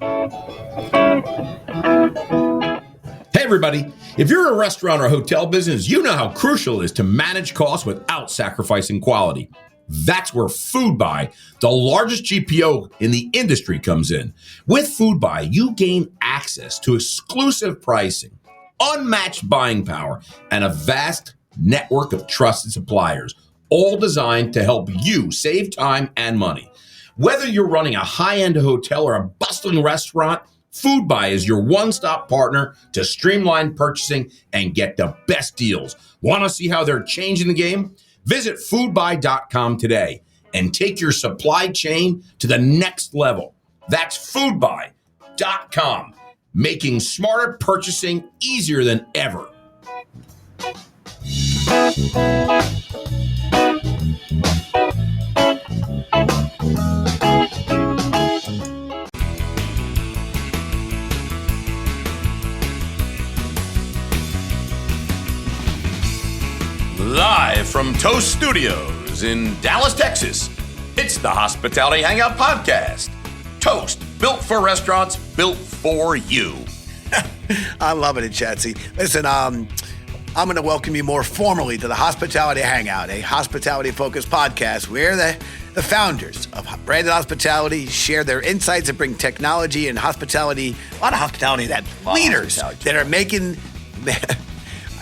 Hey everybody, if you're a restaurant or hotel business, you know how crucial it is to manage costs without sacrificing quality. That's where FoodBuy, the largest GPO in the industry, comes in. With FoodBuy, you gain access to exclusive pricing, unmatched buying power, and a vast network of trusted suppliers, all designed to help you save time and money. Whether you're running a high-end hotel or a bustling restaurant, FoodBuy is your one-stop partner to streamline purchasing and get the best deals. Want to see how they're changing the game? Visit foodbuy.com today and take your supply chain to the next level. That's foodbuy.com, making smarter purchasing easier than ever. Live from Toast Studios in Dallas, Texas, it's the Hospitality Hangout Podcast. Toast, built for restaurants, built for you. I'm loving it, Chatsy. Listen, I'm going to welcome you more formally to the Hospitality Hangout, a hospitality-focused podcast where the founders of Branded Hospitality share their insights and bring technology and hospitality, a lot of hospitality, leaders that are making...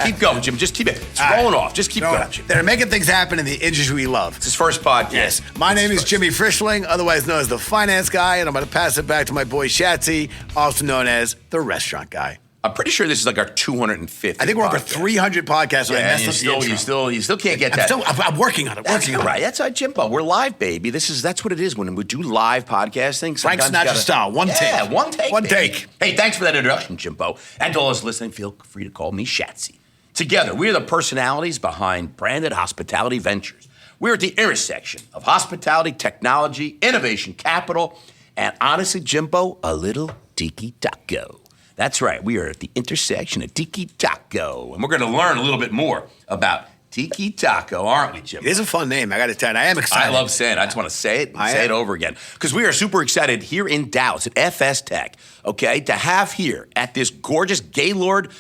Keep going, Jim. Just keep it. It's rolling off. Just keep going, Jim. They're making things happen in the industry we love. It's his first podcast. Yes. My name is Jimmy Frischling, otherwise known as the Finance Guy, and I'm going to pass it back to my boy Shatsy, also known as the Restaurant Guy. I'm pretty sure this is like our 250th. I think we're over 300 podcasts. Yeah, and you still can't get that. I'm working on it. That's right. That's our Jimbo. We're live, baby. That's what it is when we do live podcasting. Frank Sinatra style. One take. One take. Hey, thanks for that introduction, Jimbo. And to all those listening, feel free to call me Shatsy. Together, we are the personalities behind Branded Hospitality Ventures. We're at the intersection of hospitality, technology, innovation, capital, and honestly, Jimbo, a little Tiki Taco. That's right. We are at the intersection of Tiki Taco. And we're going to learn a little bit more about Tiki Taco, aren't we, Jimbo? It is a fun name. I got to tell you, I am excited. I love saying it. I just want to say it and say it over again. Because we are super excited here in Dallas at FS Tech, okay, to have here at this gorgeous Gaylord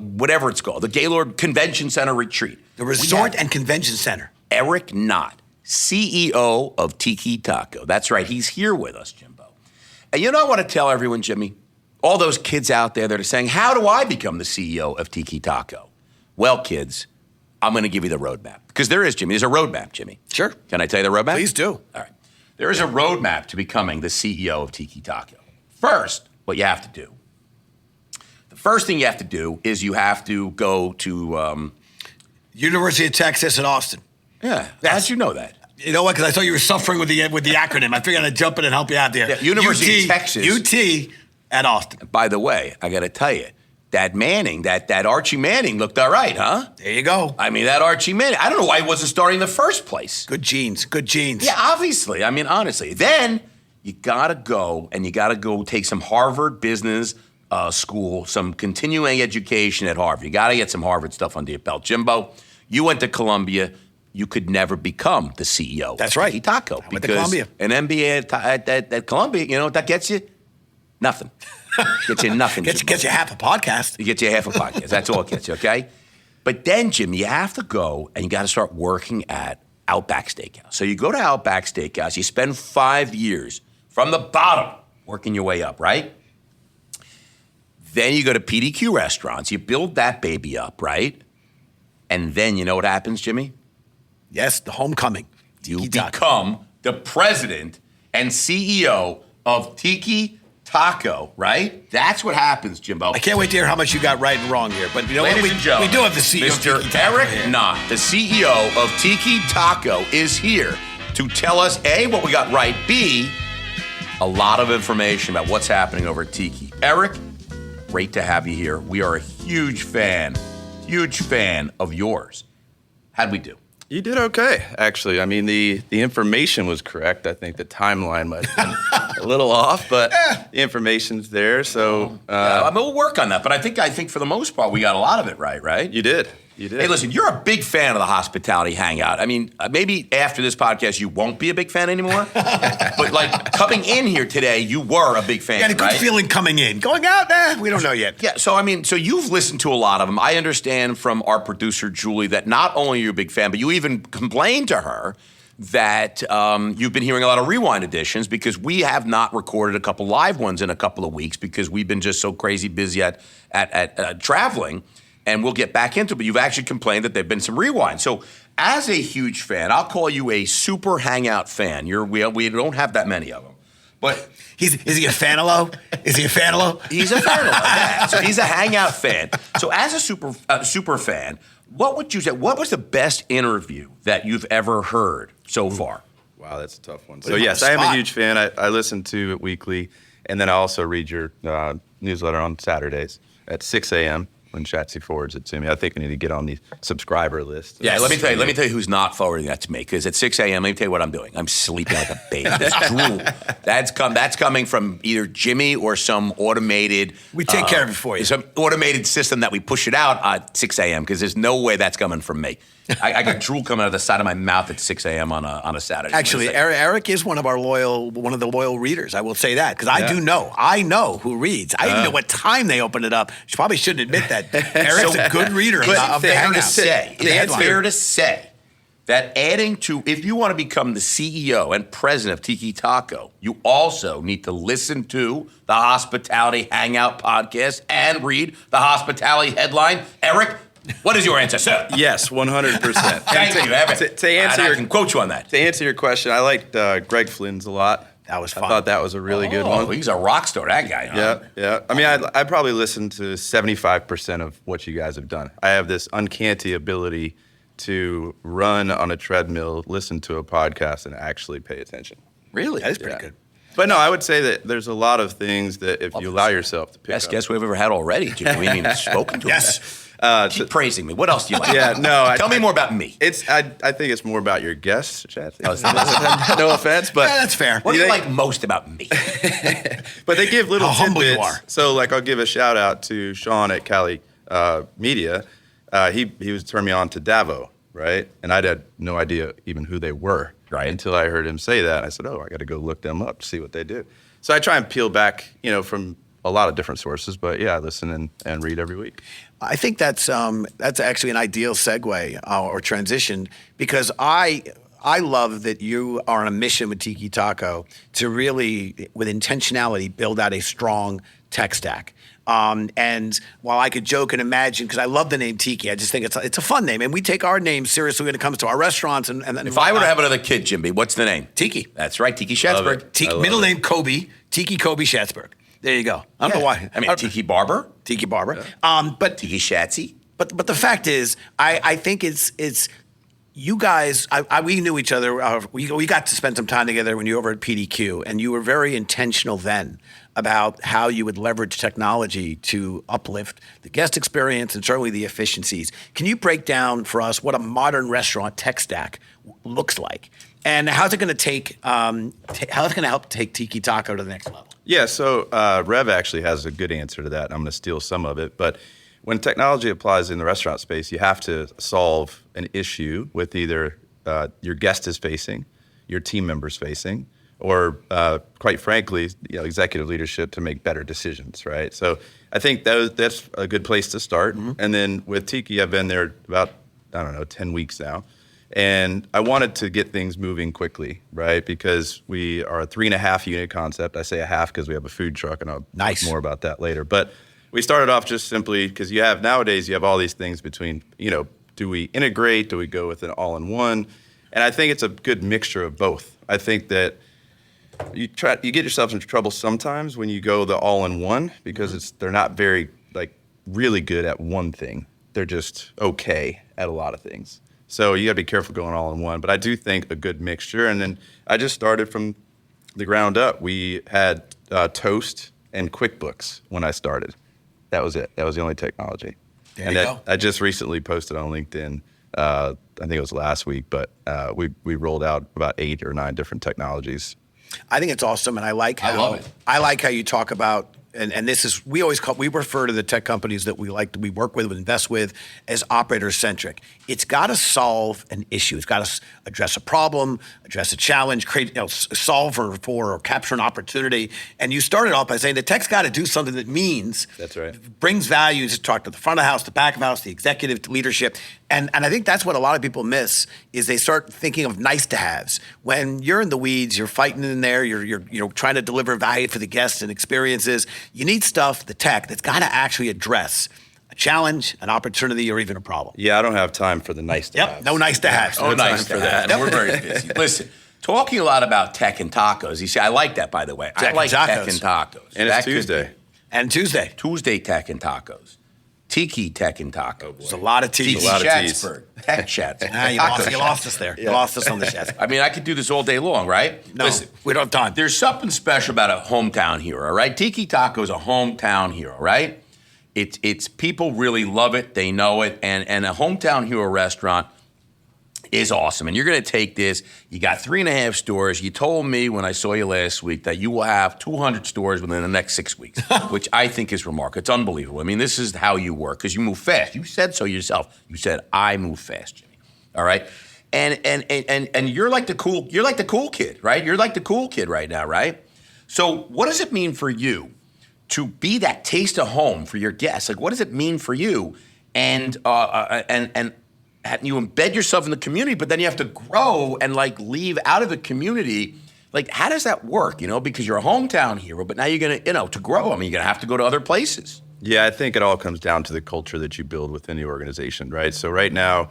whatever it's called, the Gaylord Convention Center Retreat. The Resort and Convention Center. Eric Knott, CEO of Tiki Taco. That's right. He's here with us, Jimbo. And you know what I want to tell everyone, Jimmy? All those kids out there that are saying, how do I become the CEO of Tiki Taco? Well, kids, I'm going to give you the roadmap. Because there is, Jimmy. There's a roadmap, Jimmy. Sure. Can I tell you the roadmap? Please do. All right. There is a roadmap to becoming the CEO of Tiki Taco. First, what you have to do. First thing you have to do is you have to go to... University of Texas at Austin. Yeah. How'd you know that? You know what? Because I thought you were suffering with the acronym. I figured I'd jump in and help you out there. Yeah, University of Texas. UT at Austin. By the way, I got to tell you, that Manning, that Archie Manning looked all right, huh? There you go. I mean, that Archie Manning, I don't know why he wasn't starting in the first place. Good genes. Yeah, obviously. I mean, honestly. Then you got to go take some Harvard business school, some continuing education at Harvard. You got to get some Harvard stuff under your belt. Jimbo, you went to Columbia. You could never become the CEO. That's right. Tiki Taco. I went to Columbia. An MBA at Columbia, you know what that gets you? Nothing. Gets you nothing. Gets you half a podcast. It gets you half a podcast. That's all it gets you, okay? But then, Jim, you have to go and you got to start working at Outback Steakhouse. So you go to Outback Steakhouse. You spend 5 years from the bottom working your way up, right? Then you go to PDQ Restaurants. You build that baby up, right? And then you know what happens, Jimmy? Yes, the homecoming. You become the president and CEO of Tiki Taco, right? That's what happens, Jimbo. I can't wait to hear how much you got right and wrong here. But you know Ladies what? and gentlemen, we do have the CEO Mr. of Tiki Taco Eric here. Knott, the CEO of Tiki Taco, is here to tell us, A, what we got right, B, a lot of information about what's happening over at Tiki. Eric, great to have you here. We are a huge fan of yours. How'd we do? You did okay, actually. I mean, the information was correct. I think the timeline might have been a little off, but the information's there. So I mean, we'll work on that. But I think for the most part, we got a lot of it right? You did. Hey, listen, you're a big fan of the Hospitality Hangout. I mean, maybe after this podcast, you won't be a big fan anymore. But like coming in here today, you were a big fan. You had a good feeling coming in. Going out, we don't know yet. Yeah, so I mean, so you've listened to a lot of them. I understand from our producer, Julie, that not only are you a big fan, but you even complained to her that you've been hearing a lot of rewind editions because we have not recorded a couple live ones in a couple of weeks because we've been just so crazy busy at traveling. And we'll get back into it, but you've actually complained that there have been some rewinds. So as a huge fan, I'll call you a super Hangout fan. We don't have that many of them. But is he a fanalo? Is he a fanalo? He's a fanalo, yeah. So he's a Hangout fan. So as a super fan, what would you say, what was the best interview that you've ever heard so far? Wow, that's a tough one. So yes, I am a huge fan. I listen to it weekly, and then I also read your newsletter on Saturdays at 6 a.m. when Shatsy forwards it to me. I think I need to get on the subscriber list. Yeah, let me tell you who's not forwarding that to me. Because at 6 a.m., let me tell you what I'm doing. I'm sleeping like a baby. This drool. That's coming from either Jimmy or some automated. We take care of it for you. Some automated system that we push it out at 6 a.m. because there's no way that's coming from me. I got drool coming out of the side of my mouth at 6 a.m. on a Saturday. Actually, Eric is one of the loyal readers. I will say that because I know who reads. I even know what time they open it up. She probably shouldn't admit that. Eric's a good reader of the Hangout. It's fair to say that if you want to become the CEO and president of Tiki Taco, you also need to listen to the Hospitality Hangout podcast and read the Hospitality headline. Eric, what is your answer, sir? Yes, 100%. Thank you, Evan. To answer I can quote you on that. To answer your question, I liked Greg Flynn's a lot. That was fun. I thought that was a really good one. He's a rock star, that guy. Huh? Yeah. I mean, I probably listened to 75% of what you guys have done. I have this uncanny ability to run on a treadmill, listen to a podcast, and actually pay attention. Really? That is pretty good. But no, I would say that there's a lot of things that if you allow yourself to pick up. Best guest we've ever had already, Jimmy. We haven't even spoken to him. Yes. Keep praising me. What else do you like? Yeah, no. Tell me more about me. I think it's more about your guests, Chad. No offense, but yeah, that's fair. What do you like most about me? But they give little How humble tidbits. you are. So, like, I'll give a shout out to Sean at Cali Media. He was turned me on to Davo, right? And I had no idea even who they were, right? Until I heard him say that. I said, I got to go look them up to see what they do. So I try and peel back, from a lot of different sources, but yeah, I listen and read every week. I think that's actually an ideal segue or transition because I love that you are on a mission with Tiki Taco to really, with intentionality, build out a strong tech stack. And while I could joke and imagine, because I love the name Tiki, I just think it's a fun name, and we take our name seriously when it comes to our restaurants. And if I were to have another kid, Jimmy, what's the name? Tiki. That's right, Tiki Schatzberg. Middle name Kobe, Tiki Kobe Schatzberg. There you go. I don't know why. I mean, Tiki Barber. Tiki Barber. Yeah. But Tiki Shatsy. But the fact is, I think it's you guys. We knew each other. We got to spend some time together when you were over at PDQ, and you were very intentional then about how you would leverage technology to uplift the guest experience and certainly the efficiencies. Can you break down for us what a modern restaurant tech stack looks like, and how's it going to take? How's it going to help take Tiki Taco to the next level? Yeah, so Rev actually has a good answer to that. I'm going to steal some of it. But when technology applies in the restaurant space, you have to solve an issue with either your guest is facing, your team members facing, or quite frankly, executive leadership to make better decisions, right? So I think that's a good place to start. Mm-hmm. And then with Tiki, I've been there about, 10 weeks now. And I wanted to get things moving quickly, right? Because we are a 3.5 unit concept. I say a half because we have a food truck, and I'll talk more about that later. But we started off just simply because nowadays you have all these things between, do we integrate? Do we go with an all-in-one? And I think it's a good mixture of both. I think that you get yourself into trouble sometimes when you go the all-in-one because they're not very really good at one thing. They're just okay at a lot of things. So you got to be careful going all in one. But I do think a good mixture. And then I just started from the ground up. We had Toast and QuickBooks when I started. That was it. That was the only technology. There you go. I just recently posted on LinkedIn, I think it was last week, but we rolled out about 8 or 9 different technologies. I think it's awesome, and I like how I love it. I like how you talk about. And this is, we refer to the tech companies that we work with, invest with, as operator centric. It's got to solve an issue. It's got to address a problem, address a challenge, solve or capture an opportunity. And you started off by saying the tech's got to do something that means That's right. brings value to talk to the front of the house, the back of the house, the executive leadership. And I think that's what a lot of people miss is they start thinking of nice to haves. When you're in the weeds, you're fighting in there, you're trying to deliver value for the guests and experiences. You need stuff, the tech, that's got to actually address a challenge, an opportunity, or even a problem. Yeah, I don't have time for the nice to haves. No nice to haves. Oh, No time nice for that. We're very busy. Listen, talking a lot about tech and tacos. You see, I like that, by the way. I like tech and tacos. And That it's Tuesday. And Tuesday tech and tacos. Tiki tech and tacos. There's a lot of Tiki teas. A lot of teas. Chatsburg. Tech chats. You lost us there. You lost us on the chats. I mean, I could do this all day long, right? No, Listen, we don't have time. there's something special about a hometown hero, right? Tiki Taco is a hometown hero, right? It's people really love it, they know it, and a hometown hero restaurant is awesome. And you're going to take this. You got 3.5 stores. You told me when I saw you last week that you will have 200 stores within the next 6 weeks, which I think is remarkable. It's unbelievable. I mean, this is how you work because you move fast. You said so yourself. You said I move fast, Jimmy. All right. And you're like the cool kid, right? You're like the cool kid right now, right? So what does it mean for you to be that taste of home for your guests? Like, what does it mean for you? And you embed yourself in the community, but then you have to grow and like leave out of the community. Like, how does that work? Because you're a hometown hero, but now you're gonna, to grow. I mean, you're gonna have to go to other places. Yeah, I think it all comes down to the culture that you build within the organization, right? So right now,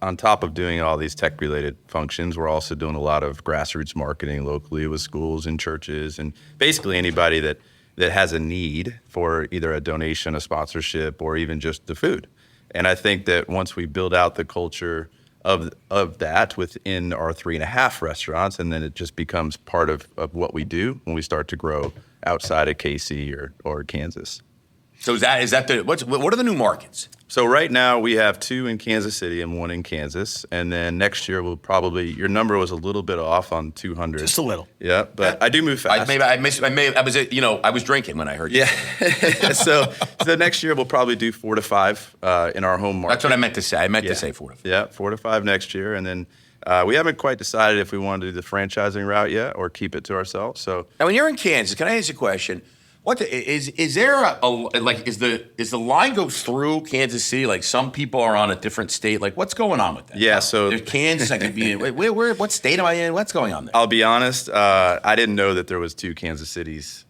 on top of doing all these tech-related functions, we're also doing a lot of grassroots marketing locally with schools and churches and basically anybody that has a need for either a donation, a sponsorship, or even just the food. And I think that once we build out the culture of that within our 3.5 restaurants, and then it just becomes part of what we do when we start to grow outside of KC or Kansas. So is that what are the new markets? So right now we have 2 in Kansas City and 1 in Kansas, and then next year we'll probably, your number was a little bit off on 200. Just a little. Yeah, but I do move fast. I was drinking when I heard you. Yeah. so next year we'll probably do 4 to 5 in our home market. That's what I meant to say. I meant to say 4 to 5. Yeah, 4 to 5 next year, and then we haven't quite decided if we want to do the franchising route yet or keep it to ourselves. So now, when you're in Kansas, can I ask you a question? Is there is the line goes through Kansas City? Like some people are on a different state. Like what's going on with that? Yeah, so there's Kansas. I could be in. What state am I in? What's going on there? I'll be honest. I didn't know that there was 2 Kansas Cities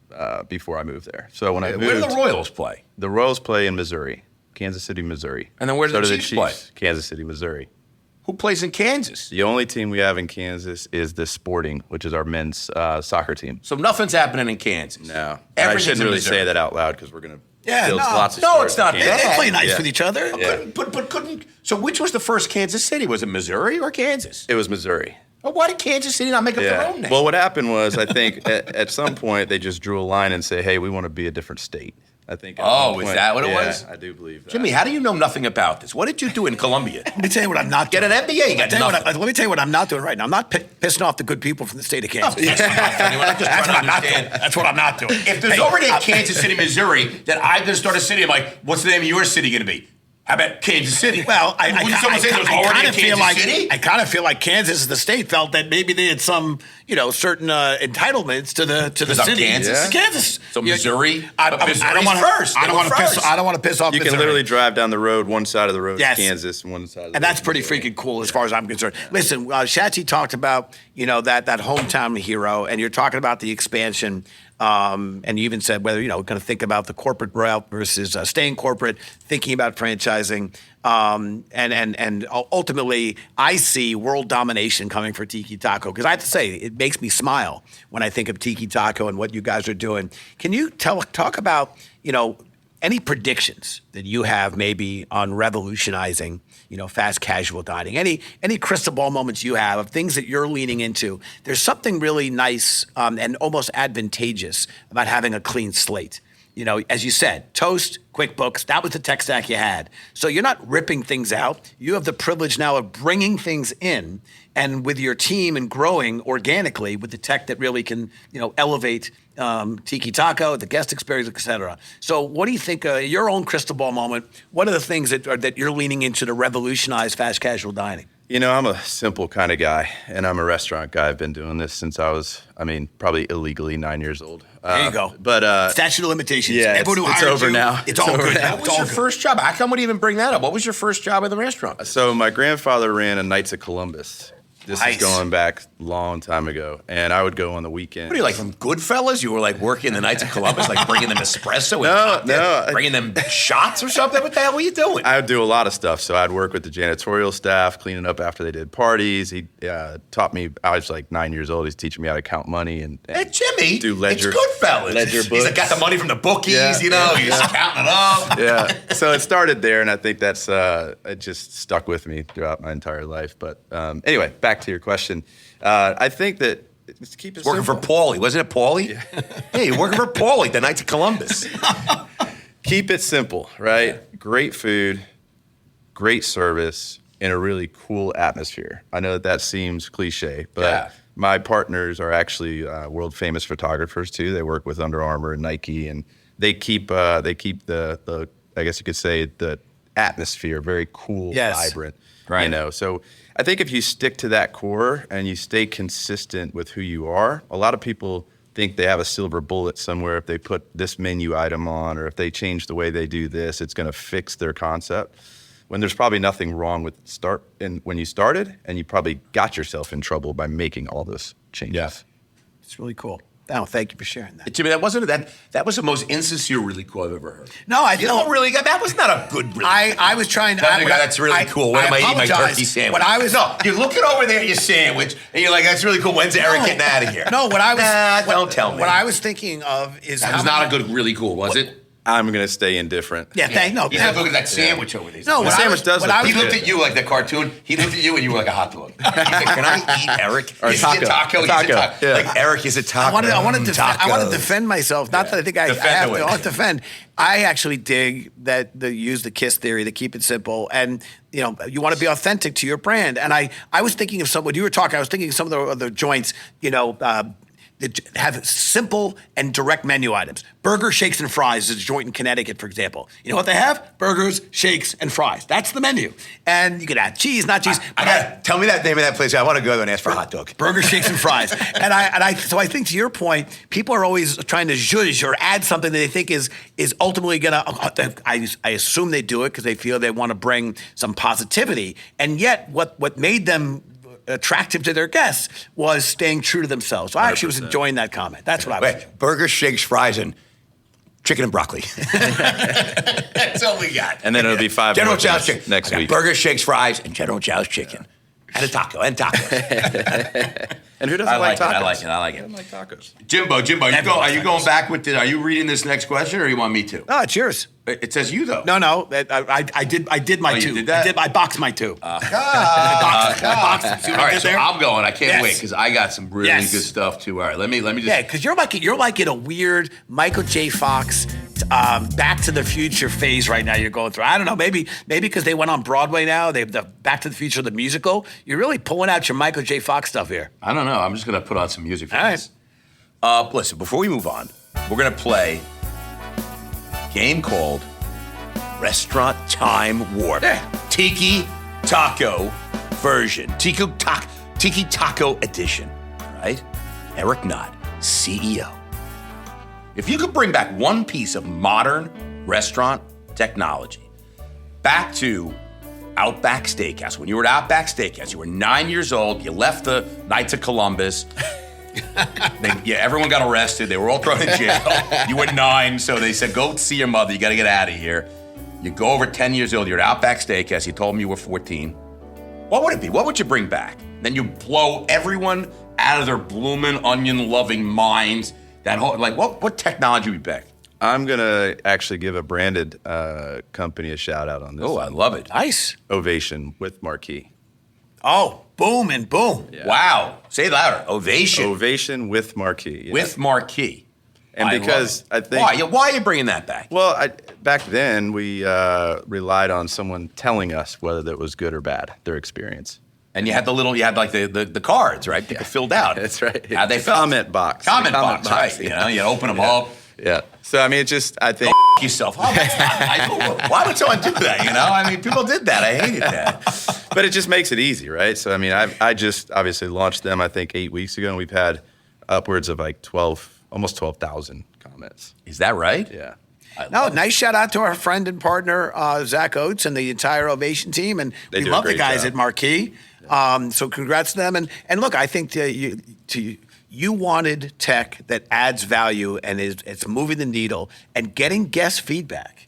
before I moved there. So when I moved, where do the Royals play? The Royals play in Missouri, Kansas City, Missouri. And then where do the Chiefs play? Kansas City, Missouri. Who plays in Kansas? The only team we have in Kansas is the Sporting, which is our men's soccer team. So nothing's happening in Kansas. No, I shouldn't really say that out loud because we're gonna build lots of no, stores it's not in Kansas. They bad. play nice with each other. Yeah. But couldn't. So which was the first Kansas City? Was it Missouri or Kansas? It was Missouri. Well, why did Kansas City not make up their own name? Well, what happened was I think at some point they just drew a line and say, "Hey, we want to be a different state." I think. Oh, is that what it was? I do believe that. Jimmy, how do you know nothing about this? What did you do in Columbia? Let me tell you what I'm not Get doing. an MBA. You got nothing. Let me tell you what I'm not doing right now. I'm not pissing off the good people from the state of Kansas. That's what I'm not doing. If there's already a Kansas City, Missouri, then I'm going to start a city. I'm like, what's the name of your city going to be? How about Kansas City? Well, I kind of feel like Kansas, the state, felt that maybe they had some, certain entitlements to the city. Kansas? Kansas. So Missouri. I don't want to piss off. You Missouri. can literally drive down the road. One side of the road Yes. is Kansas, and one side. Of the And road that's pretty is Missouri. freaking cool as far as I'm concerned. Listen, Shatsy talked about that hometown hero, and you're talking about the expansion. And you even said whether kind of think about the corporate route versus staying corporate, thinking about franchising, and ultimately, I see world domination coming for Tiki Taco because I have to say it makes me smile when I think of Tiki Taco and what you guys are doing. Can you talk about any predictions that you have maybe on revolutionizing fast casual dining? Any crystal ball moments you have of things that you're leaning into? There's something really nice and almost advantageous about having a clean slate. as you said, Toast, QuickBooks, that was the tech stack you had. So you're not ripping things out. You have the privilege now of bringing things in, and with your team and growing organically with the tech that really can, elevate Tiki Taco, the guest experience, et cetera. So what do you think, your own crystal ball moment, what are the things that you're leaning into to revolutionize fast casual dining? I'm a simple kind of guy, and I'm a restaurant guy. I've been doing this since I was, probably illegally 9 years old. There you go. But statute of limitations. Yeah, Everyone who it's hired over you, now. It's all good now. What was your first job? How come we even bring that up? What was your first job in the restaurant? So my grandfather ran a Knights of Columbus. This Nice. is going back a long time ago, and I would go on the weekend. What are you, like from Goodfellas? You were like working the Knights of Columbus, like bringing them espresso No. bringing them shots or something? What the hell were you doing? I would do a lot of stuff. So I'd work with the janitorial staff, cleaning up after they did parties. He taught me, I was like 9 years old. He's teaching me how to count money and Hey, Jimmy, do ledger, it's Goodfellas. ledger He's books. like got the money from the bookies, Yeah, he's counting it up. Yeah. So it started there, and I think that's it just stuck with me throughout my entire life. But anyway, back to your question. I think that just keep it Working simple. for Paulie. Wasn't it Paulie? Yeah. Hey, you're working for Paulie, the Knights of Columbus. Keep it simple, right? Yeah. Great food, great service, and a really cool atmosphere. I know that seems cliche, but my partners are actually world famous photographers too. They work with Under Armour and Nike, and they keep the I guess you could say the atmosphere very cool, vibrant. Right. So I think if you stick to that core and you stay consistent with who you are, a lot of people think they have a silver bullet somewhere. If they put this menu item on, or if they change the way they do this, it's going to fix their concept. When there's probably nothing wrong with when you started, and you probably got yourself in trouble by making all those changes. Yeah. It's really cool. Oh, thank you for sharing that. Jimmy, that was the most insincere really cool I've ever heard. No, really that was not a good really I was trying to. that's really cool. When am I eating my apologize. turkey sandwich? When I was you're looking over there at your sandwich, and you're like, that's really cool. When's Eric getting out of here? No, don't tell me. What I was thinking of is that was not a good really cool, was it? I'm going to stay indifferent. Yeah, look at that sandwich over there. No, the sandwich does look He good. looked at you like the cartoon. He looked at you and you were like a hot dog. He said, can I eat Eric? Or Is he a taco? He's a taco. Yeah. Like Eric is a taco. I want to defend myself. Not that I think I have to. I want to defend. I actually dig that use the KISS theory, the keep it simple, and you want to be authentic to your brand. And I was thinking of when you were talking, I was thinking of some of the joints, that have simple and direct menu items. Burger, shakes, and fries is a joint in Connecticut, for example. You know what they have? Burgers, shakes, and fries. That's the menu. And you can add cheese, not cheese. Tell me that name of that place. I want to go there and ask for a hot dog. Burger, shakes, and fries. So I think to your point, people are always trying to zhuzh or add something that they think is ultimately going to, I assume they do it because they feel they want to bring some positivity. And yet what made them attractive to their guests was staying true to themselves. So I actually was enjoying that comment. That's what I was. Burger, shakes, fries, and chicken and broccoli. That's all we got. And then it'll be five General more Chow's things chicken next week. Burger, shakes, fries, and General Chow's chicken. And a taco, and tacos. And who doesn't like tacos? I like it. I don't like tacos. Jimbo, are you going back with are you reading this next question, or you want me to? No, it's yours. It says you, though. No. I did my two. You did that? I boxed my two. All right, so there? I'm going. I can't Yes. wait because I got some really good stuff too. All right, let me just. Yeah, because you're like in a weird Michael J. Fox, Back to the Future phase right now. You're going through. I don't know. Maybe because they went on Broadway now. They have the Back to the Future the musical. You're really pulling out your Michael J. Fox stuff here. I don't know. I'm just gonna put on some music for All this. Listen, before we move on, we're gonna play a game called Restaurant Time Warp. Tiki Taco version. Tiki Taco edition. All right? Eric Knott, CEO. If you could bring back one piece of modern restaurant technology back to Outback Steakhouse, when you were at Outback Steakhouse, you were 9 years old, you left the Knights of Columbus. Everyone got arrested. They were all thrown in jail. You were 9, so they said, go see your mother. You got to get out of here. You go over 10 years old. You're at Outback Steakhouse. You told me you were 14. What would it be? What would you bring back? Then you blow everyone out of their blooming, onion-loving minds. That whole, what technology would be back? I'm going to actually give a branded company a shout out on this. Oh, I love it. Nice. Ovation with Marquee. Oh, boom and boom. Yeah. Wow. Say it louder. Ovation. Ovation with Marquee. Yeah. With Marquee. And because I think why are you bringing that back? Well, back then we relied on someone telling us whether that was good or bad, their experience. And you had the cards, right? People filled out. That's right. How they felt. Comment box, right? Yeah. You open them up. Yeah. So I mean, I think yourself. Why would someone do that? People did that. I hated that. But it just makes it easy, right? So I mean, I just obviously launched them, I think 8 weeks ago, and we've had upwards of like almost 12,000 comments. Is that right? Yeah. No, nice shout out to our friend and partner, Zach Oates, and the entire Ovation team. And we love the guys at Marquee. Yeah. So congrats to them. And look, I think you wanted tech that adds value and it's moving the needle, and getting guest feedback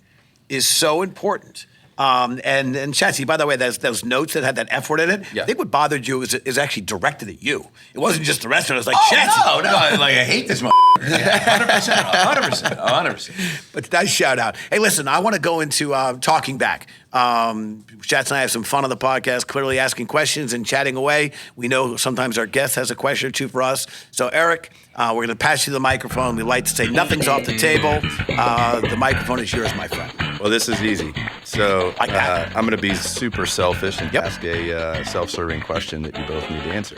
is so important. And Shatsy, by the way, those notes that had that F word in it, I think what bothered you is actually directed at you. It wasn't just the restaurant. It was like, Shatsy. No, I hate this 100%. But nice shout out. Hey, listen, I want to go into talking back. Shats and I have some fun on the podcast, clearly asking questions and chatting away. We know sometimes our guest has a question or two for us. So, Eric, we're going to pass you the microphone. We like to say nothing's off the table. The microphone is yours, my friend. Well, this is easy. So I'm going to be super selfish and ask a self-serving question that you both need to answer.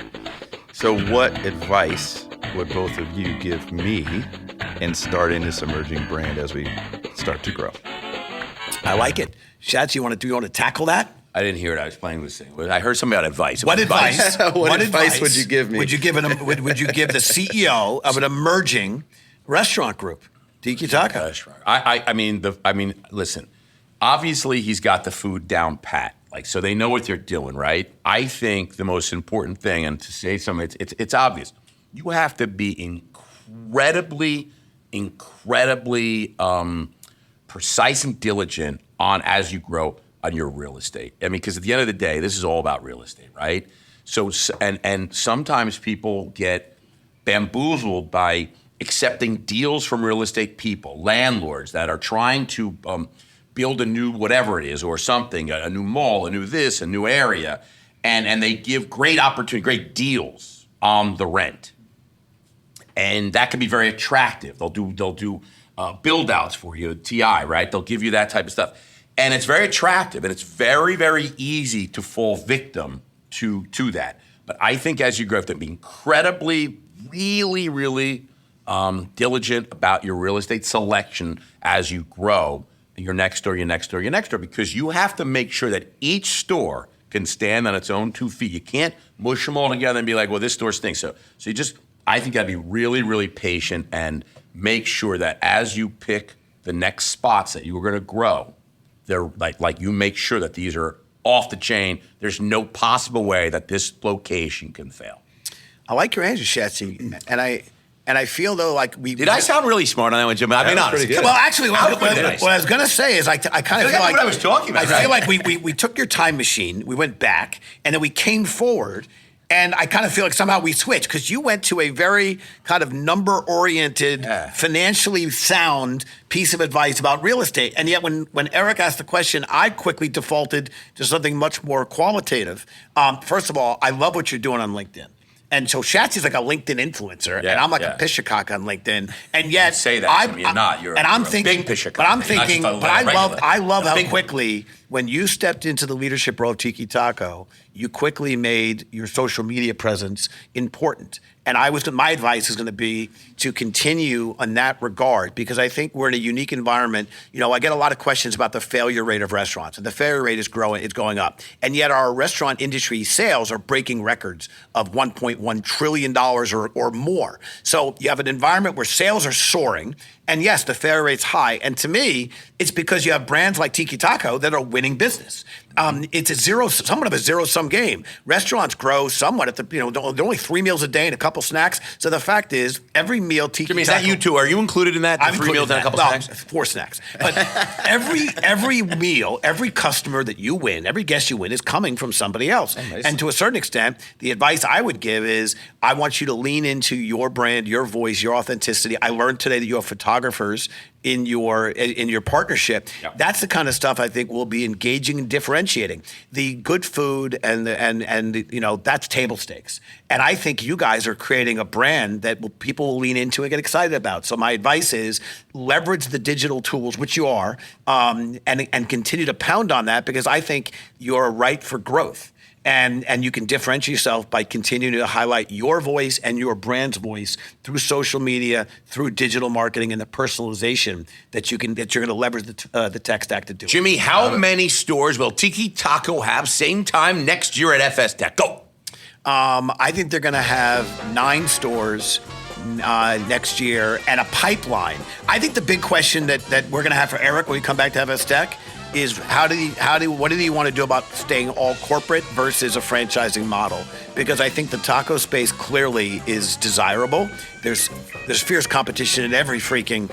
So what advice would both of you give me in starting this emerging brand as we start to grow? I like it. Shats, you want to tackle that? I didn't hear it. I was playing with thing. I heard something about advice. What advice? What advice would you give me? Would you give the CEO of an emerging restaurant group, Tiki Taco? Listen. Obviously, he's got the food down pat. So they know what they're doing, right? I think the most important thing, and to say something, it's obvious. You have to be incredibly precise and diligent as you grow on your real estate. Because at the end of the day, this is all about real estate, right? So, and sometimes people get bamboozled by accepting deals from real estate people, landlords that are trying to build a new whatever it is or something, a new mall, a new this, a new area, and they give great opportunity, great deals on the rent. And that can be very attractive. They'll do build outs for you, TI, right? They'll give you that type of stuff. And it's very attractive, and it's very, very easy to fall victim to that. But I think as you grow, you have to be incredibly, really, really diligent about your real estate selection as you grow your next door, because you have to make sure that each store can stand on its own 2 feet. You can't mush them all together and be like, well, this store stinks. So I think you got to be really, really patient and make sure that as you pick the next spots that you're going to grow, they're like you make sure that these are off the chain. There's no possible way that this location can fail. I like your answer, Shatsy, and I feel though like we did. I sound really smart on that one, Jim. I mean, honestly. Well, actually, what I was going to say is I kind of feel like what I was talking about. I feel like we took your time machine, we went back, and then we came forward. And I kind of feel like somehow we switched because you went to a very kind of number-oriented, financially sound piece of advice about real estate. And yet when Eric asked the question, I quickly defaulted to something much more qualitative. First of all, I love what you're doing on LinkedIn. And so Shatsy's like a LinkedIn influencer, and I'm like a pishacock on LinkedIn. And yet, you say that you're not. You're a big pishacock. But I'm thinking, I love how quickly when you stepped into the leadership role of Tiki Taco, you quickly made your social media presence important. And my advice is going to be to continue on that regard because I think we're in a unique environment. I get a lot of questions about the failure rate of restaurants, and the failure rate is growing, it's going up. And yet our restaurant industry sales are breaking records of $1.1 trillion or more. So you have an environment where sales are soaring, and yes, the failure rate's high. And to me, it's because you have brands like Tiki Taco that are winning business. It's somewhat of a zero-sum game. Restaurants grow somewhat at they're only 3 meals a day and a couple snacks. So the fact is, every meal Tiki Taco. Is that you too? Are you included in that? I'm 3 meals and a couple snacks? 4 snacks. But every meal, every customer that you win, every guest you win is coming from somebody else. Oh, nice. And to a certain extent, the advice I would give is I want you to lean into your brand, your voice, your authenticity. I learned today that you're a photographer photographers in your partnership. Yep. That's the kind of stuff I think will be engaging and differentiating. The good food and that's table stakes. And I think you guys are creating a brand that people will lean into and get excited about. So my advice is leverage the digital tools, which you are, and continue to pound on that, because I think you're ripe for growth. And you can differentiate yourself by continuing to highlight your voice and your brand's voice through social media, through digital marketing, and the personalization that you're going to leverage the tech stack to do. Jimmy, how many stores will Tiki Taco have same time next year at FS Tech? Go. I think they're going to have 9 stores next year and a pipeline. I think the big question that we're going to have for Eric when we come back to FS Tech is what do you want to do about staying all corporate versus a franchising model? Because I think the taco space clearly is desirable. There's fierce competition in every freaking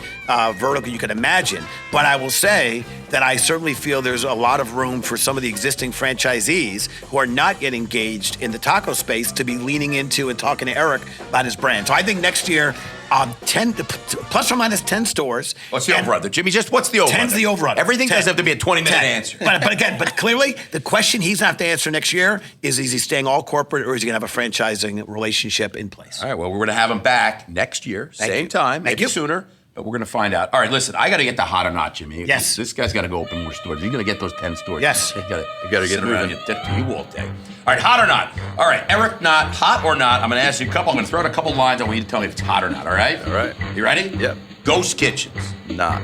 vertical you can imagine. But I will say that I certainly feel there's a lot of room for some of the existing franchisees who are not yet engaged in the taco space to be leaning into and talking to Eric about his brand. So I think next year, 10 plus or minus 10 stores. What's the over-under, Jimmy? Just what's the over-under? 10's the over-under. Everything 10. doesn't have to be a 20-minute answer. But clearly, the question he's going to have to answer next year is he staying all corporate or is he going to have a franchising relationship in place? All right, well, we're going to have him back next year, same time, maybe sooner, but we're going to find out. All right, listen, I got to get the hot or not, Jimmy. Yes. This guy's got to go open more stores. He's going to get those 10 stores. Yes. You got to sit get around moving. you all day. All right, hot or not? All right, Eric, not hot or not. I'm going to ask you a couple. I'm going to throw out a couple lines. I want you to tell me if it's hot or not, all right? All right. You ready? Yep. Ghost kitchens. Not.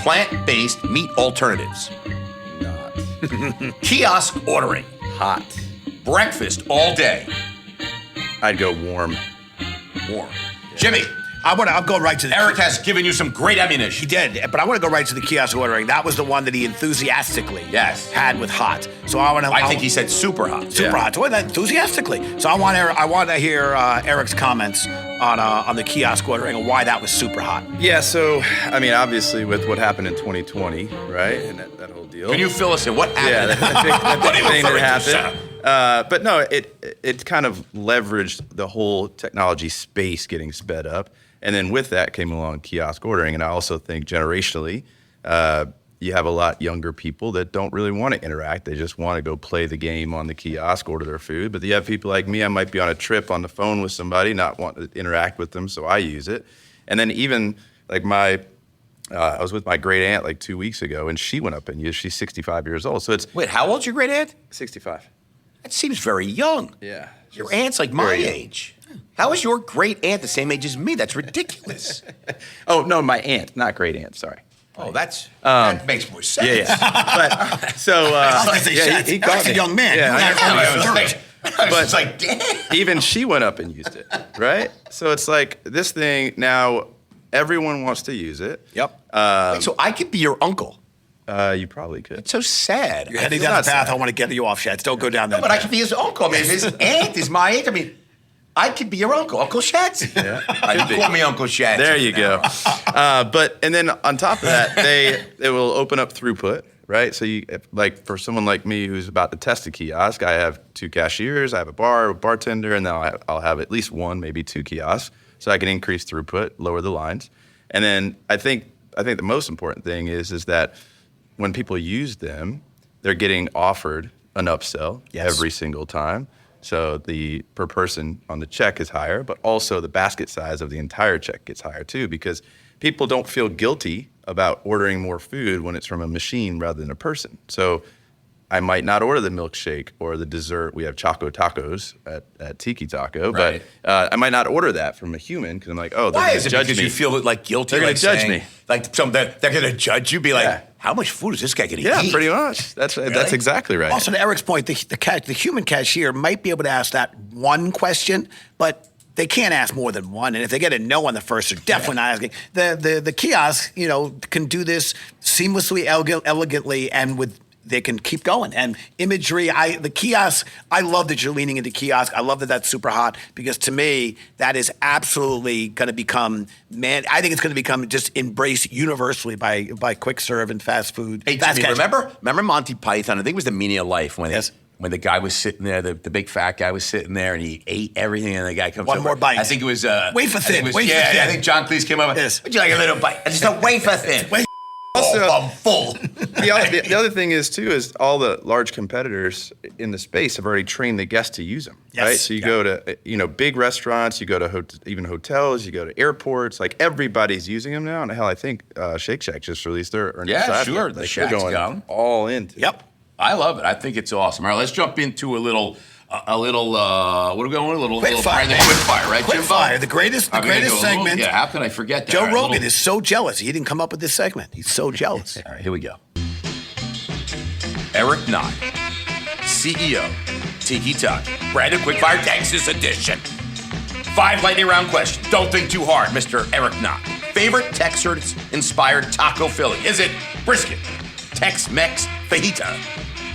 Plant-based meat alternatives. Not. Kiosk ordering. Hot. Breakfast all day. I'd go warm. Warm. Jimmy, I'll go right to the Eric has given you some great ammunition. He did, but I want to go right to the kiosk ordering. That was the one that he enthusiastically had with hot. So I think he said super hot. Super hot. Well, enthusiastically. So I want to hear Eric's comments on the kiosk ordering and why that was super hot. Yeah, so, I mean, obviously with what happened in 2020, right, and that whole deal. Can you fill us in? What happened? Yeah, that What are you thing that referring to, happened. But no, it kind of leveraged the whole technology space getting sped up. And then with that came along kiosk ordering. And I also think generationally, you have a lot younger people that don't really want to interact. They just want to go play the game on the kiosk, order their food. But you have people like me, I might be on a trip on the phone with somebody, not want to interact with them, so I use it. And then even like I was with my great aunt like 2 weeks ago, and she went up and used. She's 65 years old, so it's Wait, how old's your great aunt? 65. That seems very young. Yeah. Your aunt's like my Very young. age. How is your great aunt the same age as me? That's ridiculous. Oh no, my aunt, not great aunt. Sorry. Oh, that makes more sense. Yeah. But so he caught Eric's a me. young man. Yeah, But it's like, damn. even she went up and used it, right? So it's like this thing now. Everyone wants to use it. Yep. So I could be your uncle. You probably could. It's so sad. You're heading It's down not the path sad. I want to get you off, Shads. Don't go down that But I path. could be his uncle. I mean, if his aunt is my age, I mean, I could be your uncle, Uncle Shatsy. Yeah, You could be. call me Uncle Shatsy. There you go. And then on top of that, they will open up throughput, right? So like for someone like me who's about to test a kiosk, I have 2 cashiers, I have a bartender, and then I'll have at least 1, maybe 2 kiosks, so I can increase throughput, lower the lines. And then I think the most important thing is that when people use them, they're getting offered an upsell every single time. So the per person on the check is higher, but also the basket size of the entire check gets higher too, because people don't feel guilty about ordering more food when it's from a machine rather than a person. So I might not order the milkshake or the dessert. We have Choco Tacos at Tiki Taco, Right. but I might not order that from a human because I'm like, oh, they're Why going is to it? judge Because me. you feel like guilty? They're gonna like judge saying- me. Like they're going to judge you? Be like, Yeah. how much food is this guy going to Yeah, eat? pretty much. That's exactly right. Also, to Eric's point, the human cashier might be able to ask that one question, but they can't ask more than one. And if they get a no on the first, they're definitely not asking. The kiosk, can do this seamlessly, elegantly, and they can keep going. And imagery, the kiosk, I love that you're leaning into kiosk. I love that that's super hot because to me, that is absolutely going to become, I think it's going to become just embraced universally by quick serve and fast food. Hey, fast Jimmy, casual. remember Monty Python? I think it was The Meaning of Life when when the guy was sitting there, the big fat guy was sitting there, and he ate everything, and the guy comes One over. more bite. I think it was wafer thin. I think John Cleese came over. Yes. Would you like a little bite? Just a wafer thin. Also, I'm full. The other thing is all the large competitors in the space have already trained the guests to use them, Yes. right? So you go to big restaurants, you go to even hotels, you go to airports, like everybody's using them now. And hell, I think Shake Shack just released their earnings. Yeah, last sure. week. The Like, Shack's they're going gone. all into. Yep. I love it. I think it's awesome. All right, let's jump into a little. What are we going with? A little Quick fire. quick fire, right, Quick Jimbo? fire. The greatest segment. Yeah, how can I forget that? Joe All right, Rogan is so jealous. He didn't come up with this segment. He's so jealous. All right, here we go. Eric Knott, CEO, Tiki Taco. Brandon Quickfire, Texas edition. 5 lightning round questions. Don't think too hard, Mr. Eric Knott. Favorite Texas-inspired taco filling? Is it brisket, Tex-Mex fajita,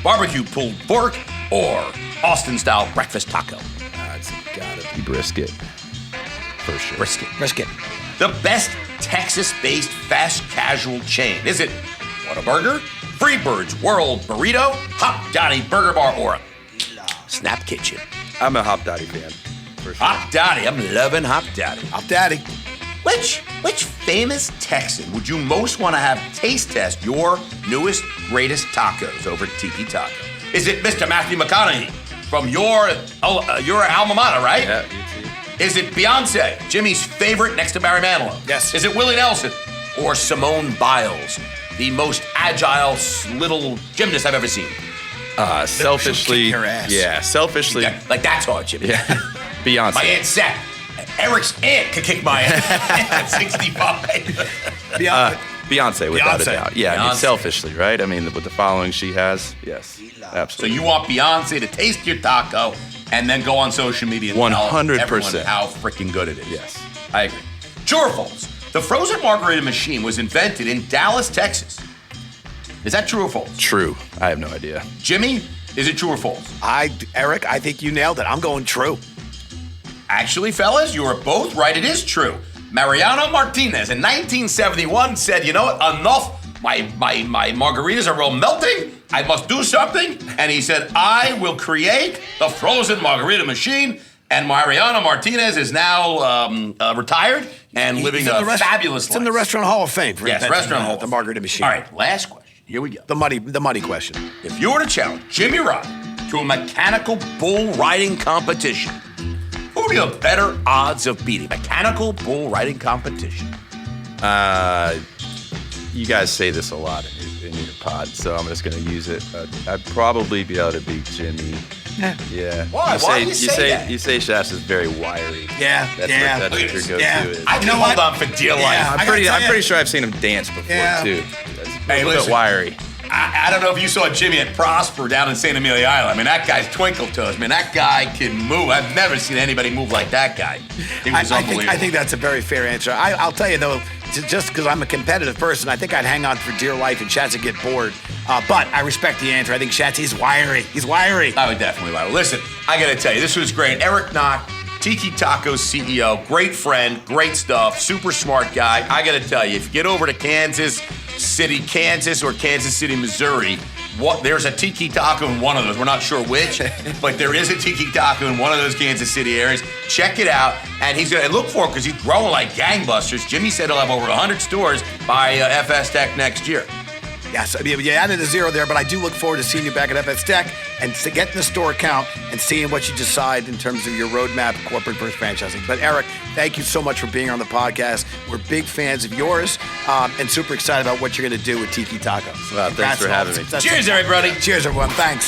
barbecue pulled pork, or Austin-style breakfast taco? It's gotta be brisket, for sure. Brisket. The best Texas-based fast casual chain. Is it Whataburger, Freebird's World Burrito, Hop Dottie Burger Bar, or Snap Kitchen? I'm a Hop Dottie fan, for sure. Hop Dottie. I'm loving Hop Dottie. Hop Daddy. Which famous Texan would you most want to have taste test your newest, greatest tacos over at Tiki Taco? Is it Mr. Matthew McConaughey from your alma mater, right? Yeah, you too. Is it Beyonce, Jimmy's favorite next to Barry Manilow? Yes. Is it Willie Nelson or Simone Biles, the most agile little gymnast I've ever seen? Selfishly, She'll kick your ass. yeah, selfishly, Like that's hard, Jimmy. yeah. Beyonce. My aunt Seth. Eric's aunt could kick my ass at 65. Beyonce, without Beyonce. a doubt. Yeah, I mean, Beyonce. selfishly, right? I mean, with the following she has, yes, So absolutely. you want Beyonce to taste your taco and then go on social media and tell 100%. everyone how freaking good it is. Yes. I agree. True or false? The frozen margarita machine was invented in Dallas, Texas. Is that true or false? True. I have no idea. Jimmy, is it true or false? Eric, I think you nailed it. I'm going true. Actually, fellas, you are both right. It is true. Mariano Martinez in 1971 said, you know what, enough. My margaritas are real melting. I must do something. And he said, I will create the frozen margarita machine. And Mariano Martinez is now retired and living a fabulous life. It's in the Restaurant Hall of Fame. For Yes, inventing Restaurant Hall. The margarita machine. All right, last question. Here we go. The money question. If you were to challenge Jimmy Ryan to a mechanical bull riding competition, who do you have better odds of beating? Mechanical bull riding competition. You guys say this a lot in your pod, so I'm just going to use it. I'd probably be able to beat Jimmy. Yeah. Why? Why do you say that? You say Shafts is very wiry. Yeah, That's yeah. what your go-to Yeah. is. I can know hold what? on for dear life. Yeah. I'm pretty sure I've seen him dance before Yeah. too. That's Hey, a little listen. bit wiry. I don't know if you saw Jimmy at Prosper down in St. Amelia Island. I mean, that guy's twinkle toes. Man, that guy can move. I've never seen anybody move like that guy. He was unbelievable. I think that's a very fair answer. I'll tell you though, just because I'm a competitive person, I think I'd hang on for dear life and Shats would get bored. But I respect the answer. I think Shats, he's wiry. He's wiry. I would definitely lie. Listen, I got to tell you, this was great. Eric Knott, Tiki Taco CEO, great friend, great stuff, super smart guy. I got to tell you, if you get over to Kansas City, Kansas, or Kansas City, Missouri, there's a Tiki Taco in one of those. We're not sure which, but there is a Tiki Taco in one of those Kansas City areas. Check it out, and he's going to look for it because he's growing like gangbusters. Jimmy said he'll have over 100 stores by FS Tech next year. Yes, I mean, you added a zero there, but I do look forward to seeing you back at FS Tech and to getting the store count and seeing what you decide in terms of your roadmap, corporate versus franchising. But Eric, thank you so much for being on the podcast. We're big fans of yours and super excited about what you're going to do with Tiki Taco. Well, thanks for having me. Cheers, everybody. Cheers, everyone. Thanks.